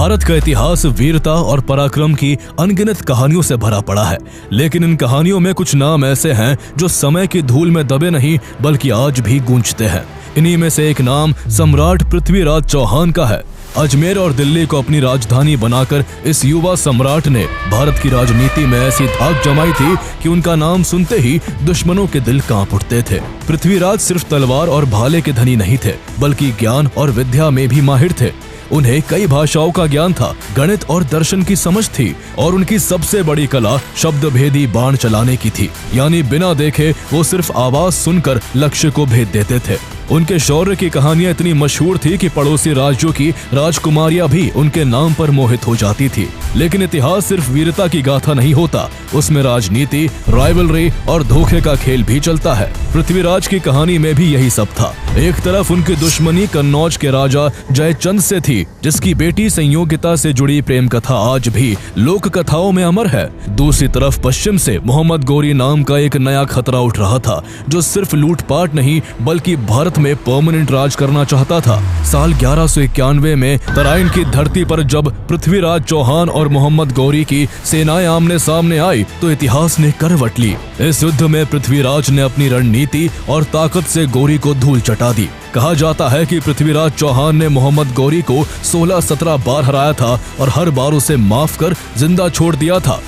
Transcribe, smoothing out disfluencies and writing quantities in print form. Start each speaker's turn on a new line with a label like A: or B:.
A: भारत का इतिहास वीरता और पराक्रम की अनगिनत कहानियों से भरा पड़ा है, लेकिन इन कहानियों में कुछ नाम ऐसे हैं जो समय की धूल में दबे नहीं बल्कि आज भी गूंजते हैं। इन्हीं में से एक नाम सम्राट पृथ्वीराज चौहान का है। अजमेर और दिल्ली को अपनी राजधानी बनाकर इस युवा सम्राट ने भारत की राजनीति में ऐसी धाक जमाई थी कि उनका नाम सुनते ही दुश्मनों के दिल कांप उठते थे। पृथ्वीराज सिर्फ तलवार और भाले के धनी नहीं थे, बल्कि ज्ञान और विद्या में भी माहिर थे। उन्हें कई भाषाओं का ज्ञान था, गणित और दर्शन की समझ थी और उनकी सबसे बड़ी कला शब्द भेदी बाण चलाने की थी। यानी बिना देखे वो सिर्फ आवाज सुनकर लक्ष्य को भेद देते थे। उनके शौर्य की कहानियां इतनी मशहूर थी कि पड़ोसी राज्यों की राजकुमारियां भी उनके नाम पर मोहित हो जाती थी। लेकिन इतिहास सिर्फ वीरता की गाथा नहीं होता, उसमें राजनीति, राइवलरी और धोखे का खेल भी चलता है। पृथ्वीराज की कहानी में भी यही सब था। एक तरफ उनकी दुश्मनी कन्नौज के राजा जयचंद से थी, जिसकी बेटी संयोगिता से जुड़ी प्रेम कथा आज भी लोक कथाओं में अमर है। दूसरी तरफ पश्चिम से मोहम्मद गौरी नाम का एक नया खतरा उठ रहा था, जो सिर्फ लूटपाट नहीं बल्कि भारत में परमानेंट राज करना चाहता था। साल 1191 में तराइन की धरती पर जब पृथ्वीराज चौहान और मोहम्मद गौरी की सेनाएं आमने सामने आई तो इतिहास ने करवट ली। इस युद्ध में पृथ्वीराज ने अपनी रणनीति और ताकत से गौरी को धूल चटा दी। कहा जाता है कि पृथ्वीराज चौहान ने मोहम्मद गौरी को 16-17 बार हराया था और हर बार उसे माफ कर जिंदा छोड़ दिया था।